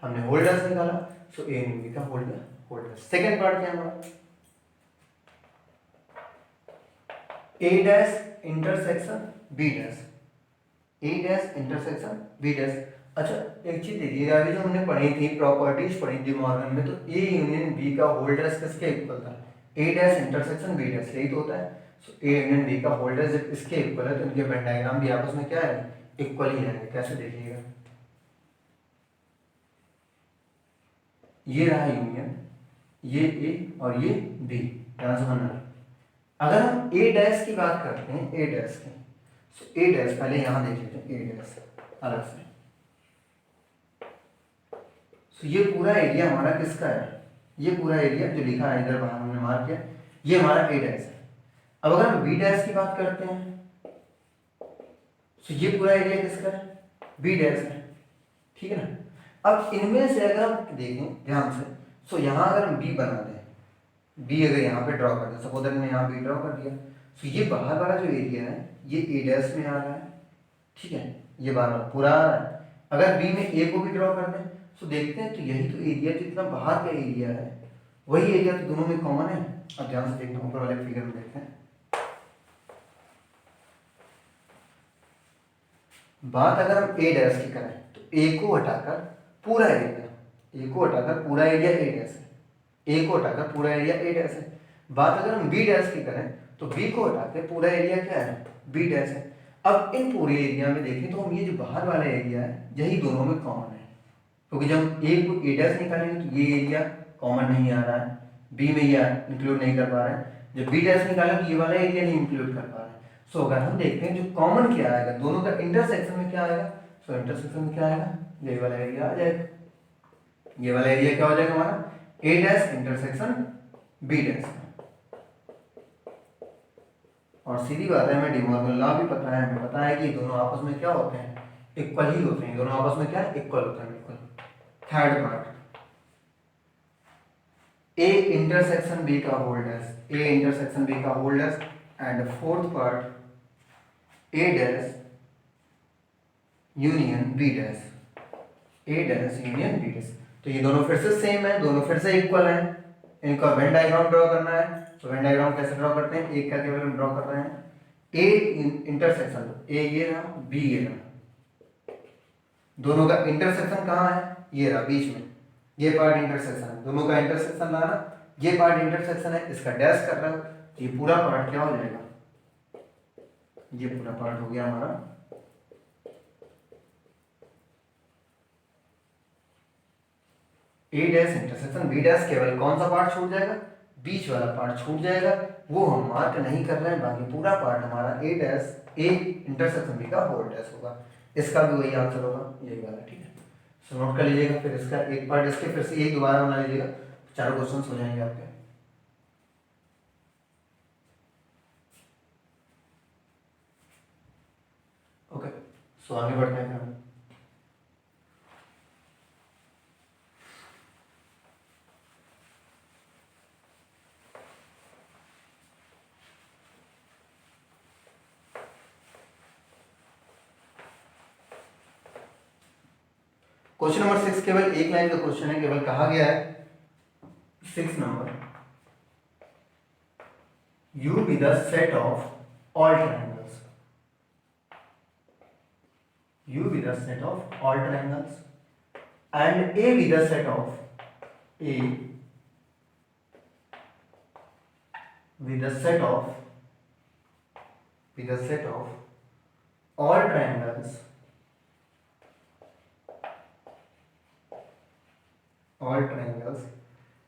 हमने होल्डर्स निकाला, सो ए यूनियन बी का होल्डर्स। सेकंड पार्ट क्या हमारा, ए dash intersection B dash, A dash intersection B dash. अच्छा एक चीज देखिएगा, अभी जो हमने पढ़ी थी प्रॉपर्टीज पढ़ी थी मॉर्गन में, तो ए यूनियन बी का होल्डर्स किसके इक्वल था, ए डैश इंटरसेक्शन बी डैश, यही तो होता है। सो ए यूनियन बी का होल्डर्स जब इसके इक्वल है तो इनके वेन डायग्राम भी आपस में क्या है, इक्वल ही रहेंगे। कैसे देखिएगा, ये रहा यूनियन, ये ए और ये बी, ध्यान से समझना। अगर हम ए डैश की बात करते हैं, ए डैश की, तो ए डैश पहले यहां देख लेते हैं, ए डैश अलग से। तो ये पूरा एरिया हमारा किसका है, ये पूरा एरिया जो लिखा है इधर बाहर हमने मार्क किया, ये हमारा ए डैश है। अब अगर हम बी डैश की बात करते हैं, तो ये पूरा एरिया किसका है, बी डैश है, ठीक है ना। अब इनमें से अगर हम देखें ध्यान से, तो यहाँ अगर हम बी बना दें, बी अगर यहाँ पे ड्रॉ कर दें, सपोज मैंने यहाँ बी ड्रॉ कर दिया, तो ये बाहर वाला जो एरिया है ये ए डैश में आ रहा है, ठीक है, ये बाहर पूरा आ रहा है। अगर बी में ए को भी ड्रॉ कर दें, तो देखते हैं तो यही तो एरिया जितना बाहर का एरिया है वही एरिया तो दोनों में कॉमन है। अब ध्यान से देखना, ऊपर वाले फिगर में देखते हैं। बात अगर हम ए डैश की करें, तो ए को हटाकर पूरा एरिया, ए को हटाकर पूरा एरिया ए डैश है, ए को हटाकर पूरा एरिया ए डैश है। बात अगर हम बी डैश की करें, तो बी को हटाकर पूरा एरिया क्या है, बी डैश है। अब इन पूरे एरिया में देखें तो हम ये जो बाहर वाला एरिया है यही दोनों में कॉमन है, क्योंकि जब ए को ए डैश निकालेंगे तो ये एरिया कॉमन नहीं आ रहा है, बी में ये इंक्लूड नहीं कर पा रहे हैं, जब बी डैश निकालेंगे तो ये वाला एरिया नहीं इंक्लूड कर पा रहे हैं। सो अगर हम देखते हैं जो कॉमन क्या आएगा दोनों का इंटरसेक्शन में क्या आएगा, सो इंटरसेक्शन में क्या आएगा, ये वाला एरिया आ जाएगा। ये वाला एरिया क्या हो जाएगा हमारा, ए डैश इंटरसेक्शन बी डैश। और सीधी बात है, हमें डी मॉर्गन लॉ भी पता है, हमें पता है कि दोनों आपस में क्या होते हैं, इक्वल ही होते हैं, दोनों आपस में क्या इक्वल होते हैं, बिल्कुल। Third part, A intersection B का whole dash, A intersection B का whole dash, and fourth part A dash union B dash, A dash union B dash. तो ये दोनों फिर से सेम है, दोनों फिर से इक्वल है, इनका वेन डायग्राम ड्रॉ करना है। तो वेन डायग्राम कैसे ड्रॉ करते हैं, एक का केवल हम ड्रॉ कर रहे हैं, ए इंटरसेक्शन, ए ये रहा, बी ये रहा, दोनों का इंटरसेक्शन कहाँ है, ये रहा बीच में, ये पार्ट इंटरसेक्शन है, दोनों का इंटरसेक्शन लाना, ये पार्ट इंटरसेक्शन है, इसका डैश कर रहा है, तो ये पूरा पार्ट क्या हो जाएगा, ये पूरा पार्ट हो गया हमारा ए डैश इंटरसेक्शन बी डैश। केवल कौन सा पार्ट छूट जाएगा, बीच वाला पार्ट छूट जाएगा, वो हम मार्क नहीं कर रहे हैं, बाकी पूरा पार्ट हमारा ए डैश ए इंटरसेक्शन बी का होल डैश होगा। इसका भी वही आंसर होगा, यही वाला, ठीक है। सो नोट कर लीजिएगा, फिर इसका एक पार्ट इसके फिर से यही दोबारा बना लीजिएगा, चारों क्वेश्चंस हो जाएंगे आपके। ओके, सो आगे बढ़ते हैं फिर। क्वेश्चन नंबर 6 केवल एक लाइन का क्वेश्चन है, केवल कहा गया है 6 number, U be the set of all triangles, U be the set of all triangles and A be the set of A with the set of all triangles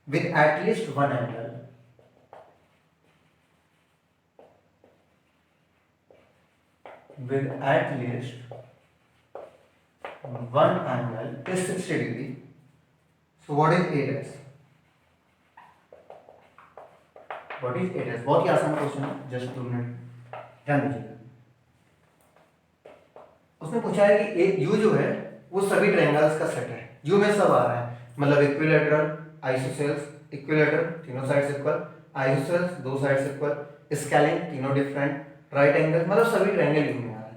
with at least one angle is 60 degree. So what is A dash? What is A dash? बहुत ही आसान question है, just 2 minute ध्यान दीजिएगा। उसने पूछा है कि एक U जो है वो सभी ट्रायंगल्स का सेट है, U में सब आ रहा है, मतलब इक्विलैटरल, आइसोसेल्स, इक्विलैटरल तीनों साइड्स इक्वल, आइसोसेल्स दो साइड्स इक्वल, स्केलिंग तीनों डिफरेंट, राइट एंगल, मतलब सभी ट्रायंगल यू में आ रहा है।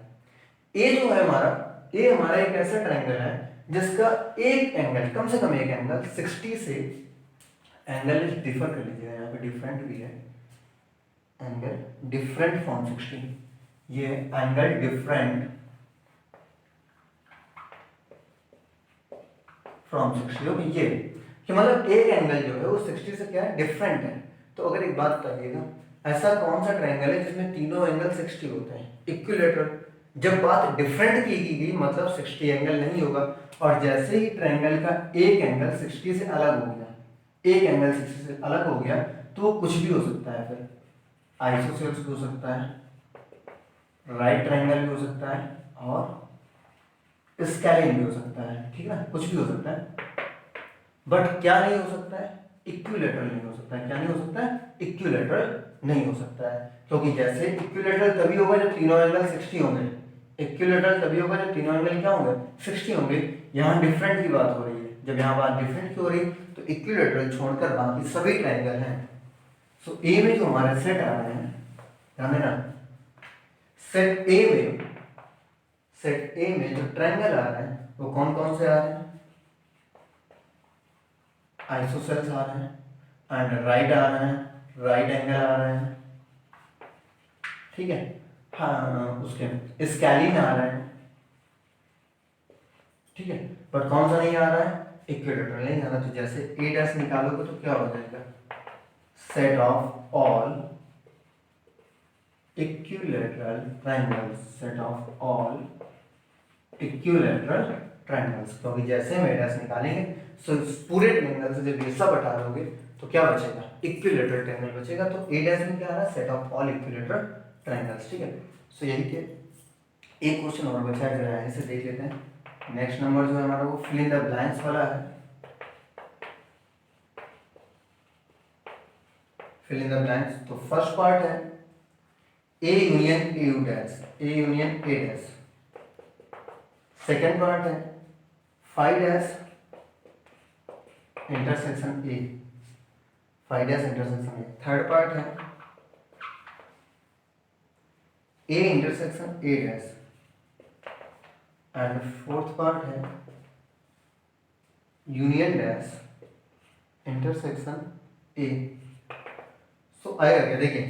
ए जो है हमारा, ए हमारा एक ऐसा ट्रायंगल है जिसका एक एंगल, कम से कम एक एंगल 60 से, एंगल डिफर कर लीजिएगा, यहाँ पे डिफरेंट भी है, एंगल डिफरेंट फ्रॉम 60, ये एंगल डिफरेंट फ्रॉम 60 हो, ये कि मतलब एक एंगल जो है वो 60 से क्या है, डिफरेंट है। तो अगर एक बात बताइएगा, ऐसा कौन सा ट्रायंगल है जिसमें तीनों एंगल 60 होते हैं, इक्विलैटरल। जब बात डिफरेंट की गई मतलब 60 एंगल नहीं होगा, और जैसे ही ट्रायंगल का एक एंगल 60 से अलग हो गया, एक एंगल 60 से अलग हो गया, तो कुछ भी हो सकता है फिर, आइसोसेल्स भी हो सकता है, राइट ट्रायंगल भी हो सकता है, और स्केलिन भी हो सकता है, ठीक है ना, कुछ भी हो सकता है। बट क्या नहीं हो सकता है, इक्विलेटरल नहीं हो सकता है। क्या नहीं हो सकता है, इक्विलेटरल नहीं हो सकता है, क्योंकि जैसे इक्विलेटरल तभी होगा जब तीनों एंगल 60 होंगे। इक्विलेटरल तभी होगा जब तीनों एंगल क्या होंगे, 60 होंगे। यहाँ डिफरेंट की बात हो रही है, जब यहाँ बात डिफरेंट की हो रही तो इक्विलेटरल छोड़कर बाकी सभी ट्रायंगल हैं। सो ए में जो हमारे सेट आ रहे हैं, ध्यान देना, सेट ए में जो ट्रायंगल आ रहे हैं वो कौन कौन से आ रहे हैं, आइसोसेल्स आ रहे हैं, एंड राइट आ रहे हैं, राइट एंगल आ रहे हैं, ठीक है। हाँ, उसके स्केलिन आ रहे हैं, ठीक है। पर कौन सा नहीं आ रहा है, इक्विलेटरल नहीं आ रहा। तो जैसे ए डैश निकालोगे तो क्या हो जाएगा, set of all equilateral triangles, set of all equilateral triangles. क्योंकि जैसे हम ए डैश निकालेंगे तो पूरे ट्रायंगल से जब ये सब हटा दोगे तो क्या बचेगा, इक्विलेटरल ट्रायंगल बचेगा। तो ए डैश में क्या आ रहा है, set of all equilateral triangles, ठीक है। सो यही के एक क्वेश्चन और बचा है, इसे देख लेते हैं। नेक्स्ट नंबर जो है हमारा वो फिल इन द ब्लैंक्स वाला है। फिल इन द ब्लैंक्स, तो फर्स्ट पार्ट है A union A U dash, A union A dash. Second part है five dash intersection A, five dash intersection A. Third part है A intersection A dash, and fourth part है union dash intersection A. So आएगा क्या, देखिए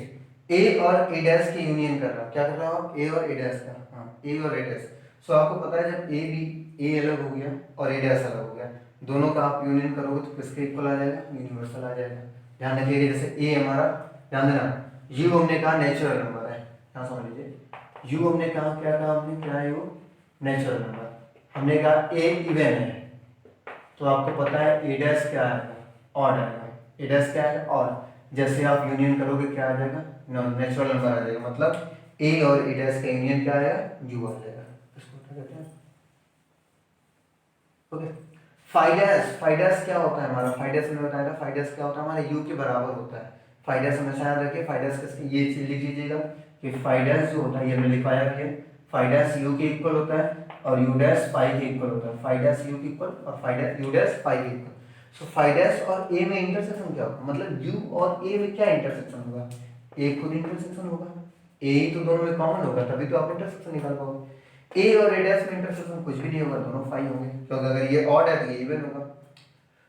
ए और ए dash की union कर रहा हूं, क्या कर रहा हूं, ए और ए डैश का, हाँ ए और ए डैश। सो आपको पता है जब ए बी, ए अलग हो गया और ए डैश अलग हो गया, दोनों का आप यूनियन करोगे तो किसके इक्वल आ जाएगा, यूनिवर्सल आ जाएगा। ध्यान रखिए, जैसे ए हमारा, ध्यान देना, यू हमने कहा नेचुरल नंबर है, यहाँ समझ लीजिए, यू हमने कहा क्या कहा, हमने क्या है, वो नेचुरल नंबर। हमने कहा ए इवन है, तो आपको पता है ए डैश क्या आएगा, ऑड आएगा। ए डैश क्या है, ऑड। जैसे आप यूनियन करोगे क्या आ जाएगा, नेचुरल नंबर आ जाएगा। मतलब ए और ए डैश का यूनियन क्या आएगा, यू आ जाएगा। इसको क्या कहते हैं, ओके। फाइव डैश क्या होता है हमारा, फाइव डैश में बताएगा, फाइव डैश क्या होता है हमारा, यू के बराबर होता है। फाइव डैश हमेशा याद रखिए, फाइव डैश ये चीज लिख लीजिएगा कि फाइव डैश जो होता है, ये हमने लिखवाया भी है, फाइव डैश यू के इक्वल होता है और यू डैश पाई के इक्वल होता है। फाइव डैश यू के इक्वल और फाइव डैश यू डैश पाई के इक्वल। सो फाइव डैश और ए में इंटरसेक्शन क्या होगा, मतलब यू और ए में क्या इंटरसेक्शन होगा, ए खुद इंटरसेक्शन होगा, ए ही तो दोनों में कॉमन होगा, तभी तो आप इंटरसेक्शन निकाल पाओगे। ए और ए डैश में इंटरसेक्शन कुछ भी नहीं होगा, दोनों फाइव होंगे, क्योंकि अगर ये ऑड है तो ये इवन होगा।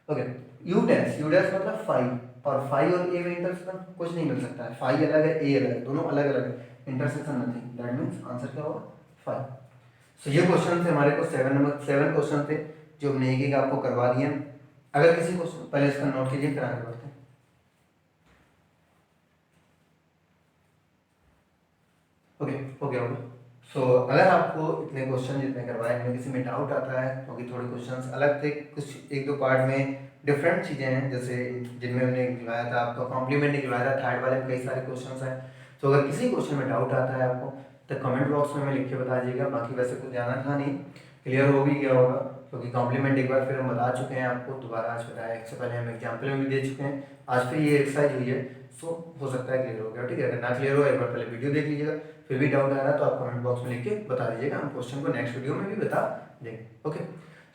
ओके, यू डैश मतलब फाइव, और फाइव और ए में इंटरसेक्शन कुछ नहीं मिल सकता है, फाइव अलग है ए अलग है, दोनों अलग अलग है, intersection nothing, that means answer क्या होगा, फाइव। सो ये क्वेश्चन थे हमारे को 7 क्वेश्चन थे जो हमने एक एक आपको करवा दिए। अगर किसी क्वेश्चन, पहले इसका नोट कीजिए फिर आगे बढ़ते हैं। ओके, हो गया होगा। सो अगर आपको इतने क्वेश्चन जितने करवाए इनमें किसी में डाउट आता है, क्योंकि थोड़े क्वेश्चंस अलग थे, कुछ एक दो पार्ट में डिफरेंट चीज़ें हैं, जैसे जिनमें हमने गिनवाया था, आपका कॉम्प्लीमेंट गिनवाया था, थर्ड वाले में कई सारे क्वेश्चंस हैं। तो अगर किसी क्वेश्चन में डाउट आता है आपको तो कमेंट बॉक्स में हमें लिख के बता दीजिएगा। बाकी वैसे कुछ जाना था नहीं, क्लियर हो भी गया होगा, क्योंकि कॉम्प्लीमेंट एक बार फिर हम बता चुके हैं आपको, दोबारा आज बताया, इससे पहले हम एग्जाम्पल में भी दे चुके हैं, आज फिर ये एक्सरसाइज हुई है। सो हो सकता है क्लियर हो गया, ठीक है। अगर ना क्लियर हो एक बार पहले वीडियो देख लीजिएगा, फिर भी डाउट आ रहा है तो आप कमेंट बॉक्स में लिख के बता दीजिएगा, हम क्वेश्चन को नेक्स्ट वीडियो में भी बता देंगे। ओके,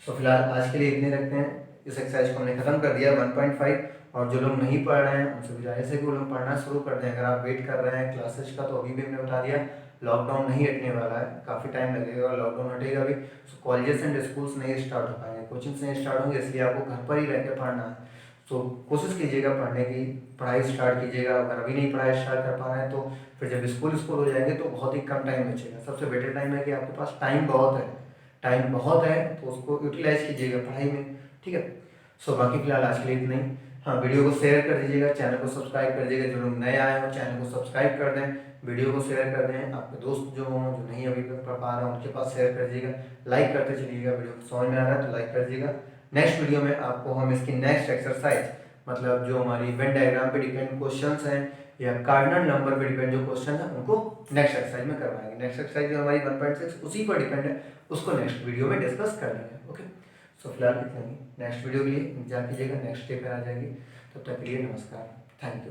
सो फिलहाल आज के लिए इतने रखते हैं। इस एक्सरसाइज को हमने खत्म कर दिया 1.5, और जो लोग नहीं पढ़ रहे हैं उनसे गुजारिश है कि वो लोग पढ़ना शुरू कर दें। अगर आप वेट कर रहे हैं क्लासेस का, तो अभी भी हमने बता दिया लॉकडाउन नहीं हटने वाला है, काफ़ी टाइम लगेगा, लॉकडाउन हटेगा अभी। सो कॉलेजेस एंड स्कूल्स नहीं स्टार्ट हो पाएंगे, कोचिंग्स नहीं स्टार्ट होंगे, इसलिए आपको घर पर ही रह के पढ़ना है। तो कोशिश कीजिएगा पढ़ने की, पढ़ाई स्टार्ट कीजिएगा। अगर अभी नहीं पढ़ाई स्टार्ट कर पा रहे हैं तो फिर जब स्कूल हो जाएंगे तो बहुत ही कम टाइम बचेगा। सबसे बेटर टाइम है कि आपके पास टाइम बहुत है तो उसको यूटिलाइज कीजिएगा पढ़ाई में, ठीक है। सो बाकी फिलहाल आज के लिए इतना ही। हाँ, वीडियो को शेयर कर दीजिएगा, चैनल को सब्सक्राइब कर दीजिएगा, जो लोग नए आए हो चैनल को सब्सक्राइब कर दें, वीडियो को शेयर कर दें, आपके दोस्त जो हों जो नहीं अभी तक पढ़ पा रहे हैं उनके पास शेयर कर दीजिएगा, लाइक करते चलिएगा, वीडियो को समझ में आ रहा है तो लाइक कर दीजिएगा। नेक्स्ट वीडियो में आपको हम इसकी नेक्स्ट एक्सरसाइज, मतलब जो हमारी वेन डायग्राम पे डिपेंड क्वेश्चंस हैं या कार्डिनल नंबर पे डिपेंड जो क्वेश्चन है उनको नेक्स्ट एक्सरसाइज में करवाएंगे। नेक्स्ट एक्सरसाइज जो हमारी 1.6 उसी पर डिपेंड है, उसको नेक्स्ट वीडियो में डिस्कस कर लेंगे। ओके, सो फिलहाल इतना ही। नेक्स्ट वीडियो के लिए इंतजार कीजिएगा, नेक्स्ट डे पर आ जाएगी। तब तक के लिए नमस्कार, थैंक यू।